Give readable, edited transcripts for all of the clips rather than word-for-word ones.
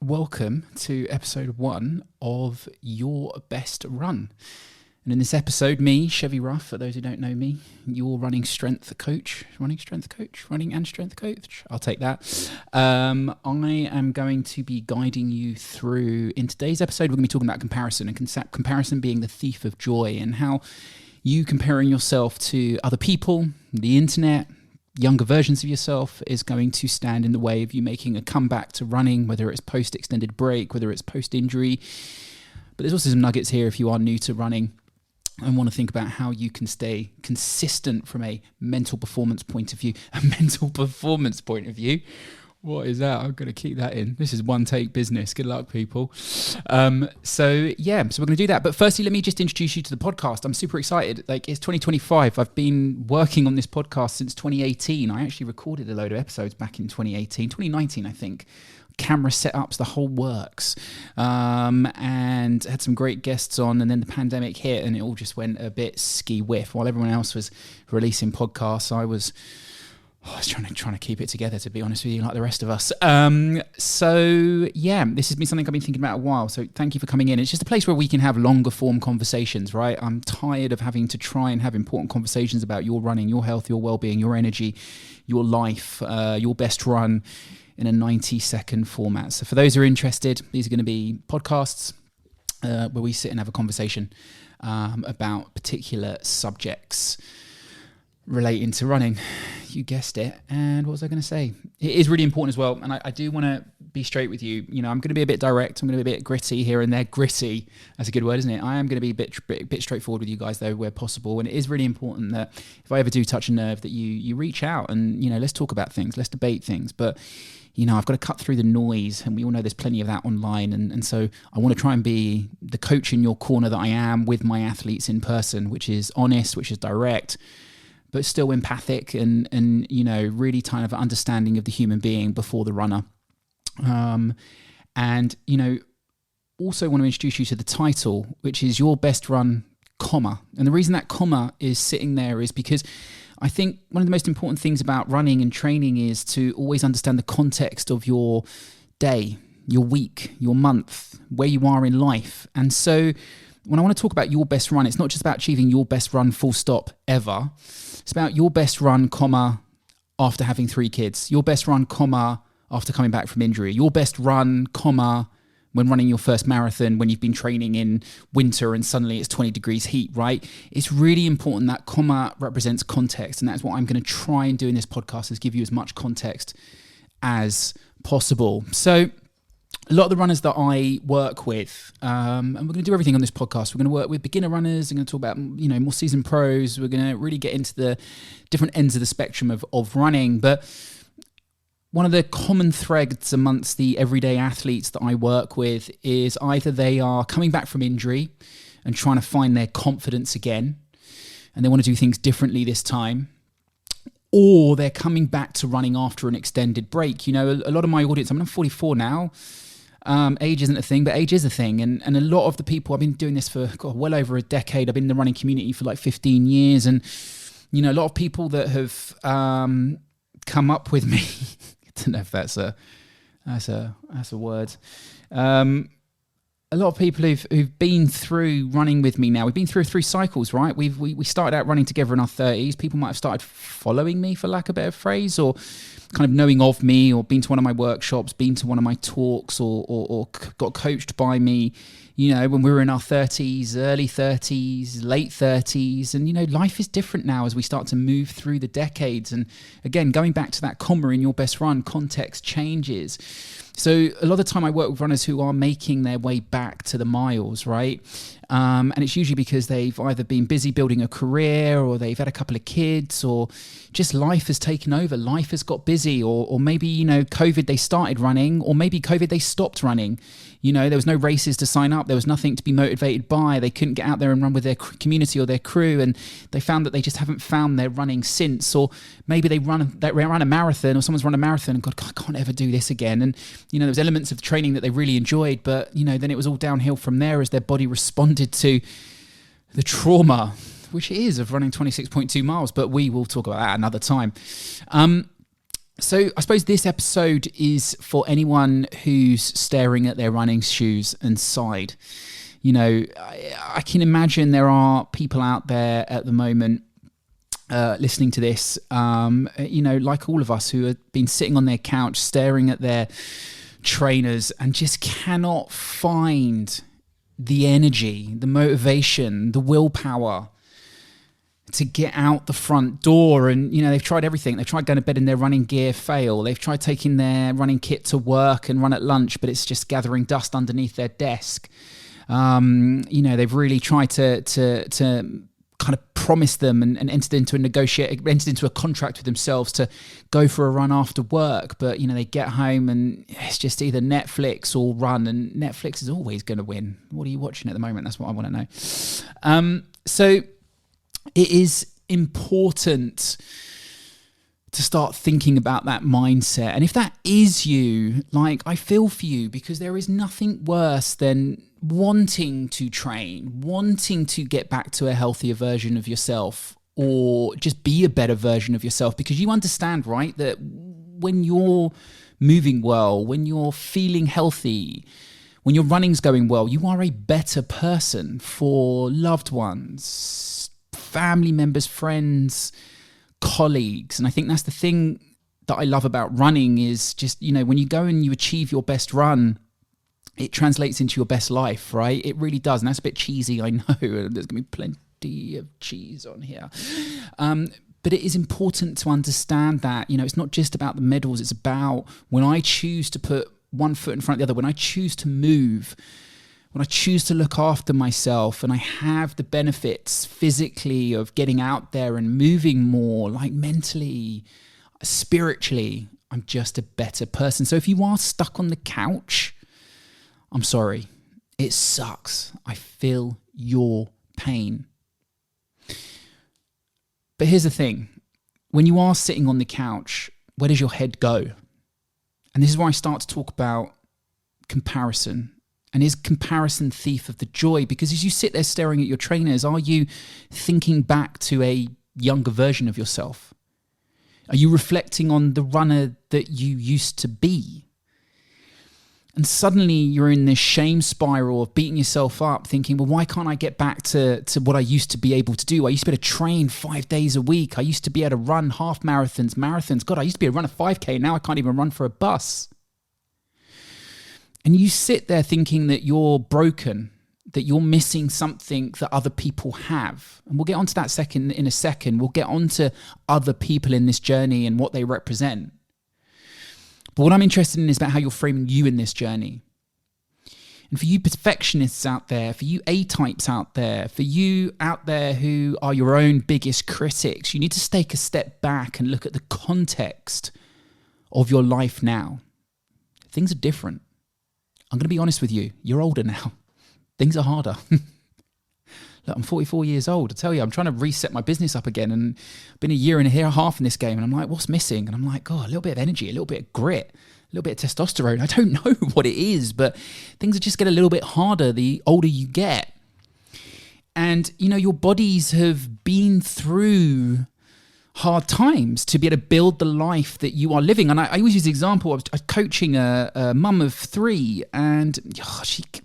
welcome to episode 1 of Your Best Run. And in this episode, me, Chevy Ruff, for those who don't know me, your running and strength coach, I'll take that. I am going to be guiding you through, in today's episode, we're going to be talking about comparison, and comparison being the thief of joy, and how you comparing yourself to other people, the internet, younger versions of yourself is going to stand in the way of you making a comeback to running, whether it's post-extended break, whether it's post-injury. But there's also some nuggets here if you are new to running and want to think about how you can stay consistent from a mental performance point of view. What is that? I'm going to keep that in. This is one take business. Good luck, people. So we're going to do that. But firstly, let me just introduce you to the podcast. I'm super excited. It's 2025. I've been working on this podcast since 2018. I actually recorded a load of episodes back in 2019, I think. Camera setups, the whole works. And had some great guests on, and then the pandemic hit and it all just went a bit ski-whiff. While everyone else was releasing podcasts, I was trying to keep it together, to be honest with you, like the rest of us. This has been something I've been thinking about a while. So thank you for coming in. It's just a place where we can have longer form conversations, right? I'm tired of having to try and have important conversations about your running, your health, your well-being, your energy, your life, your best run in a 90-second format. So for those who are interested, these are going to be podcasts where we sit and have a conversation about particular subjects relating to running. You guessed it. And what was I going to say? It is really important as well. And I do want to be straight with you. You know, I'm going to be a bit direct. I'm going to be a bit gritty here and there. Gritty, that's a good word, isn't it? I am going to be a bit straightforward with you guys, though, where possible. And it is really important that if I ever do touch a nerve, that you reach out and, let's talk about things. Let's debate things. But I've got to cut through the noise, and we all know there's plenty of that online. And so I want to try and be the coach in your corner that I am with my athletes in person, which is honest, which is direct, but still empathic and really kind of understanding of the human being before the runner. Also want to introduce you to the title, which is Your Best Run, comma. And the reason that comma is sitting there is because I think one of the most important things about running and training is to always understand the context of your day, your week, your month, where you are in life. And so when I want to talk about your best run, it's not just about achieving your best run full stop ever. It's about your best run, comma, after having 3 kids. Your best run, comma, after coming back from injury. Your best run, comma, when running your first marathon, when you've been training in winter and suddenly it's 20 degrees heat, right? It's really important that comma represents context. And that's what I'm going to try and do in this podcast, is give you as much context as possible. So a lot of the runners that I work with, and we're going to do everything on this podcast. We're going to work with beginner runners. We're going to talk about, more seasoned pros. We're going to really get into the different ends of the spectrum of running. But one of the common threads amongst the everyday athletes that I work with is either they are coming back from injury and trying to find their confidence again, and they want to do things differently this time, or they're coming back to running after an extended break. A lot of my audience, I'm 44 now. Age isn't a thing, but age is a thing. And a lot of the people, I've been doing this for well over a decade. I've been in the running community for 15 years. And, a lot of people that have come up with me, I don't know if that's a word. A lot of people who've been through running with me now, we've been through 3 cycles, right? We started out running together in our 30s. People might have started following me, for lack of a better phrase, or kind of knowing of me, or been to one of my workshops, been to one of my talks, or got coached by me, when we were in our 30s, early 30s, late 30s. And, life is different now as we start to move through the decades. And again, going back to that comma in your best run, context changes. So a lot of the time I work with runners who are making their way back to the miles, right? And it's usually because they've either been busy building a career, or they've had a couple of kids, or just life has taken over. Life has got busy, or maybe, COVID, they started running, or maybe COVID, they stopped running. There was no races to sign up. There was nothing to be motivated by. They couldn't get out there and run with their community or their crew, and they found that they just haven't found their running since. Or maybe they ran a marathon, or someone's run a marathon and God, I can't ever do this again. And, there was elements of training that they really enjoyed, but, then it was all downhill from there as their body responded to the trauma, which it is, of running 26.2 miles. But we will talk about that another time. So I suppose this episode is for anyone who's staring at their running shoes and sighed. You know, I can imagine there are people out there at the moment listening to this, you know, like all of us, who have been sitting on their couch staring at their trainers and just cannot find the energy, the motivation, the willpower to get out the front door. And, you know, they've tried everything. They've tried going to bed in their running gear, fail. They've tried taking their running kit to work and run at lunch, but it's just gathering dust underneath their desk. You know, they've really tried to kind of promise them and entered into a contract with themselves to go for a run after work. But, you know, they get home and it's just either Netflix or run, and Netflix is always going to win. What are you watching at the moment? That's what I want to know. So it is important to start thinking about that mindset. And if that is you, like, I feel for you, because there is nothing worse than wanting to train, wanting to get back to a healthier version of yourself, or just be a better version of yourself, because you understand, right, that when you're moving well, when you're feeling healthy, when your running's going well, you are a better person for loved ones, family members, friends, colleagues. And I think that's the thing that I love about running, is just, you know, when you go and you achieve your best run, it translates into your best life, right? It really does. And that's a bit cheesy, I know. There's going to be plenty of cheese on here. But it is important to understand that, you know, it's not just about the medals. It's about when I choose to put one foot in front of the other, when I choose to move, when I choose to look after myself, and I have the benefits physically of getting out there and moving more, like mentally, spiritually, I'm just a better person. So if you are stuck on the couch, I'm sorry. It sucks. I feel your pain. But here's the thing. When you are sitting on the couch, where does your head go? And this is where I start to talk about comparison. And is comparison thief of the joy? Because as you sit there staring at your trainers, are you thinking back to a younger version of yourself? Are you reflecting on the runner that you used to be? And suddenly you're in this shame spiral of beating yourself up, thinking, well, why can't I get back to what I used to be able to do? I used to be able to train 5 days a week. I used to be able to run half marathons. God, I used to be able to run a 5K. Now I can't even run for a bus. And you sit there thinking that you're broken, that you're missing something that other people have. And we'll get onto that in a second. We'll get onto other people in this journey and what they represent. But what I'm interested in is about how you're framing you in this journey. And for you perfectionists out there, for you A-types out there, for you out there who are your own biggest critics, you need to take a step back and look at the context of your life now. Things are different. I'm going to be honest with you. You're older now. Things are harder. Look, I'm 44 years old. I tell you, I'm trying to reset my business up again, and I've been a year and a half in this game, and I'm like, what's missing? And I'm like, God, a little bit of energy, a little bit of grit, a little bit of testosterone. I don't know what it is, but things just get a little bit harder the older you get. And, you know, your bodies have been through hard times to be able to build the life that you are living. And I always use the example, I was coaching a mum of 3, and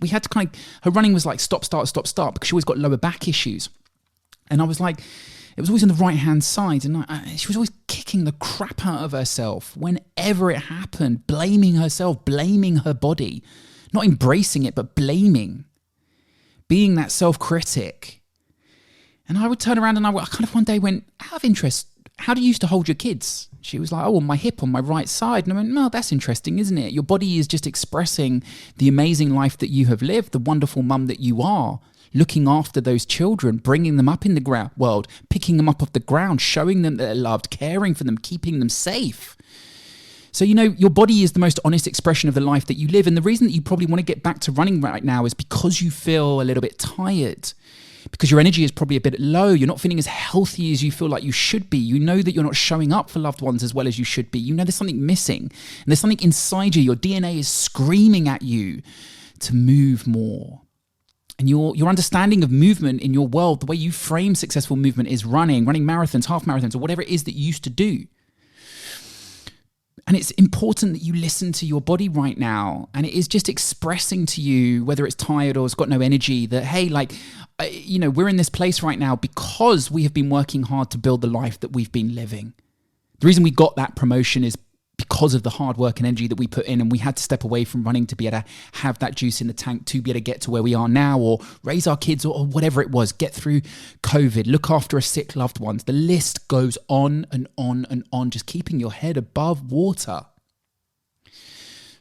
we had to kind of, her running was like stop, start, because she always got lower back issues. And I was like, it was always on the right hand side, and she was always kicking the crap out of herself whenever it happened, blaming herself, blaming her body, not embracing it, but blaming, being that self-critic. And I would turn around and I kind of one day went, out of interest, how do you used to hold your kids? She was like, oh, on my hip, on my right side. And I went, no, that's interesting, isn't it? Your body is just expressing the amazing life that you have lived, the wonderful mum that you are, looking after those children, bringing them up in the world, picking them up off the ground, showing them that they're loved, caring for them, keeping them safe. So, you know, your body is the most honest expression of the life that you live. And the reason that you probably want to get back to running right now is because you feel a little bit tired, because your energy is probably a bit low. You're not feeling as healthy as you feel like you should be. You know that you're not showing up for loved ones as well as you should be. You know there's something missing. And there's something inside you. Your DNA is screaming at you to move more. And your understanding of movement in your world, the way you frame successful movement is running marathons, half marathons, or whatever it is that you used to do. And it's important that you listen to your body right now. And it is just expressing to you, whether it's tired or it's got no energy, that, hey, we're in this place right now because we have been working hard to build the life that we've been living. The reason we got that promotion is because of the hard work and energy that we put in, and we had to step away from running to be able to have that juice in the tank to be able to get to where we are now, or raise our kids, or whatever it was, get through COVID, look after a sick loved ones. The list goes on and on and on, just keeping your head above water.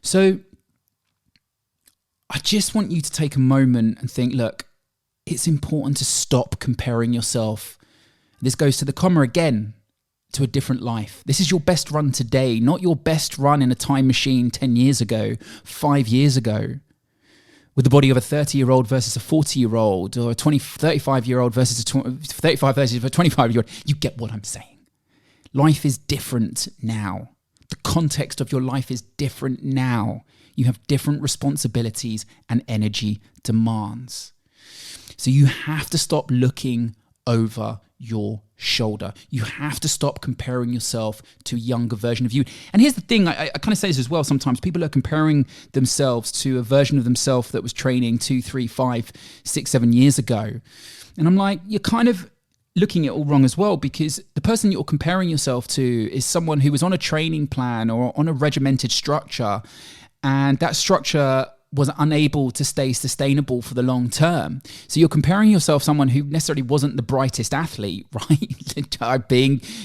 So I just want you to take a moment and think, look, it's important to stop comparing yourself. This goes to the comma again, to a different life. This is your best run today, not your best run in a time machine 10 years ago, 5 years ago, with the body of a 30-year-old versus a 40-year-old, or a 35-year-old versus a 35 versus a 25-year-old. You get what I'm saying. Life is different now. The context of your life is different now. You have different responsibilities and energy demands. So you have to stop looking over your shoulder. You have to stop comparing yourself to a younger version of you. And here's the thing, I kind of say this as well sometimes. People are comparing themselves to a version of themselves that was training 2, 3, 5, 6, 7 years ago. And I'm like, you're kind of looking at it all wrong as well, because the person you're comparing yourself to is someone who was on a training plan or on a regimented structure, and that structure was unable to stay sustainable for the long term. So you're comparing yourself to someone who necessarily wasn't the brightest athlete, right?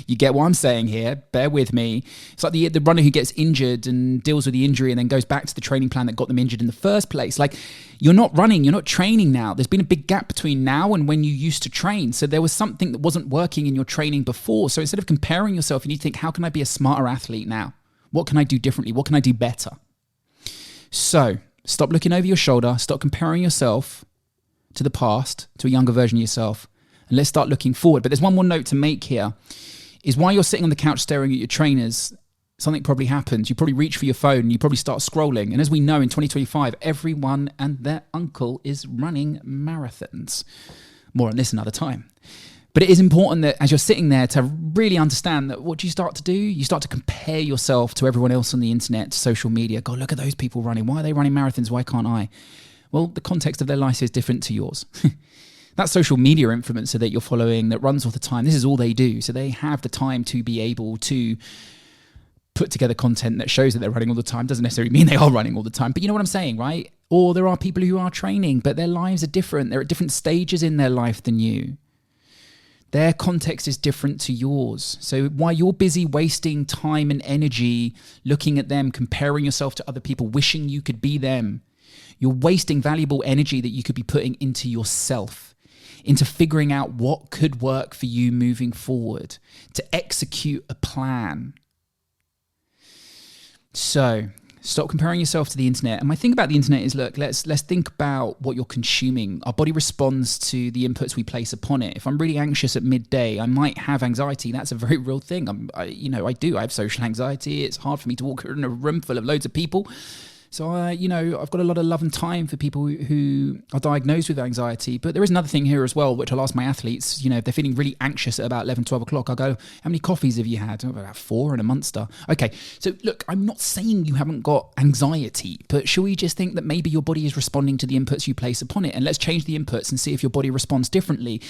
You get what I'm saying here, bear with me. It's like the runner who gets injured and deals with the injury and then goes back to the training plan that got them injured in the first place. Like, you're not running, you're not training now. There's been a big gap between now and when you used to train. So there was something that wasn't working in your training before. So instead of comparing yourself, you need to think, how can I be a smarter athlete now? What can I do differently? What can I do better? So stop looking over your shoulder. Stop comparing yourself to the past, to a younger version of yourself, and let's start looking forward. But there's one more note to make here, is while you're sitting on the couch staring at your trainers, something probably happens. You probably reach for your phone and you probably start scrolling. And as we know, in 2025, everyone and their uncle is running marathons. More on this another time. But it is important that as you're sitting there to really understand that what do you start to do? You start to compare yourself to everyone else on the internet, social media. God, look at those people running. Why are they running marathons? Why can't I? Well, the context of their life is different to yours. That social media influencer that you're following that runs all the time, this is all they do. So they have the time to be able to put together content that shows that they're running all the time. Doesn't necessarily mean they are running all the time, but you know what I'm saying, right? Or there are people who are training, but their lives are different. They're at different stages in their life than you. Their context is different to yours. So while you're busy wasting time and energy looking at them, comparing yourself to other people, wishing you could be them, you're wasting valuable energy that you could be putting into yourself, into figuring out what could work for you moving forward, to execute a plan. So stop comparing yourself to the internet. And my thing about the internet is, look, let's think about what you're consuming. Our body responds to the inputs we place upon it. If I'm really anxious at midday, I might have anxiety. That's a very real thing. I have social anxiety. It's hard for me to walk in a room full of loads of people. So, I've got a lot of love and time for people who are diagnosed with anxiety. But there is another thing here as well, which I'll ask my athletes, if they're feeling really anxious at about 11, 12 o'clock, I'll go, how many coffees have you had? Oh, about 4 and a Monster. Okay, so look, I'm not saying you haven't got anxiety, but shall we just think that maybe your body is responding to the inputs you place upon it? And let's change the inputs and see if your body responds differently.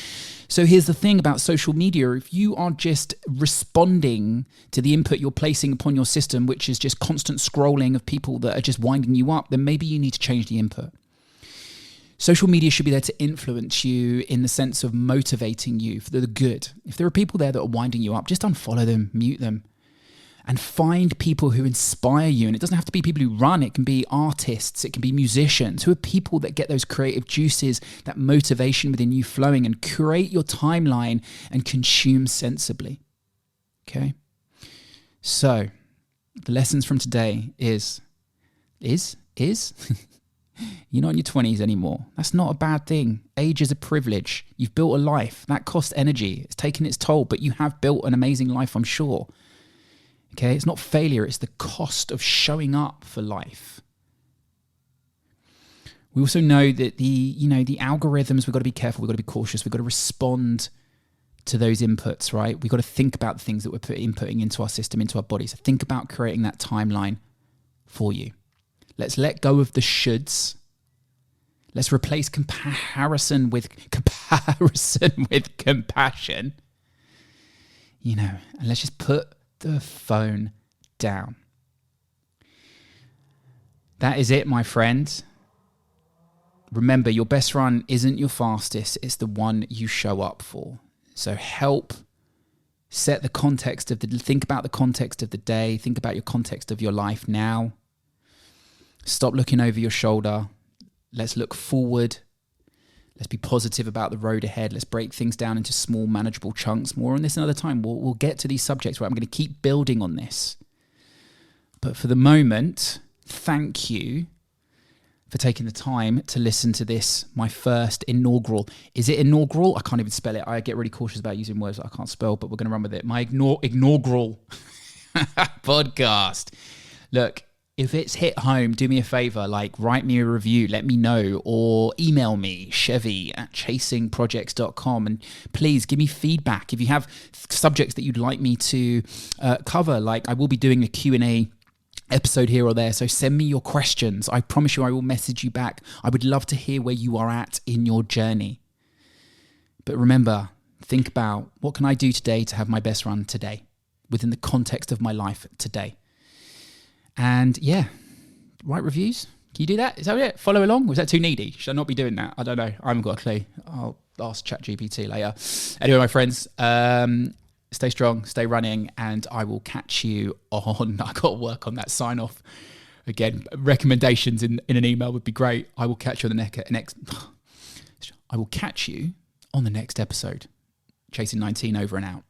So here's the thing about social media. If you are just responding to the input you're placing upon your system, which is just constant scrolling of people that are just winding you up, then maybe you need to change the input. Social media should be there to influence you in the sense of motivating you for the good. If there are people there that are winding you up, just unfollow them, mute them, and find people who inspire you. And it doesn't have to be people who run. It can be artists. It can be musicians, who are people that get those creative juices, that motivation within you flowing, and curate your timeline and consume sensibly. Okay? So the lessons from today is you're not in your 20s anymore. That's not a bad thing. Age is a privilege. You've built a life. That costs energy. It's taken its toll, but you have built an amazing life, I'm sure. Okay, it's not failure, it's the cost of showing up for life. We also know that the algorithms, we've got to be careful, we've got to be cautious, we've got to respond to those inputs, right? We've got to think about the things that we're inputting into our system, into our bodies. So think about creating that timeline for you. Let's let go of the shoulds. Let's replace comparison with compassion. You know, and let's just put the phone down. That is it, my friend. Remember, your best run isn't your fastest. It's the one you show up for. So help set the context of think about the context of the day. Think about your context of your life now. Stop looking over your shoulder. Let's look forward. Let's be positive about the road ahead. Let's break things down into small, manageable chunks. More on this another time. We'll get to these subjects, right? I'm going to keep building on this. But for the moment, thank you for taking the time to listen to this, my first inaugural. Is it inaugural? I can't even spell it. I get really cautious about using words that I can't spell, but we're going to run with it. My inaugural podcast. Look, if it's hit home, do me a favor, like write me a review, let me know, or email me, chevy@chasingprojects.com, and please give me feedback. If you have subjects that you'd like me to cover, like I will be doing a Q&A episode here or there, so send me your questions. I promise you I will message you back. I would love to hear where you are at in your journey. But remember, think about what can I do today to have my best run today within the context of my life today. And yeah, write reviews. Can you do that? Is that it? Follow along? Was that too needy? Should I not be doing that? I don't know. I haven't got a clue. I'll ask ChatGPT later. Anyway, my friends, stay strong, stay running, and I will catch you on, I got to work on that sign off. Again, recommendations in an email would be great. I will catch you on the next episode. Chasing 19 over and out.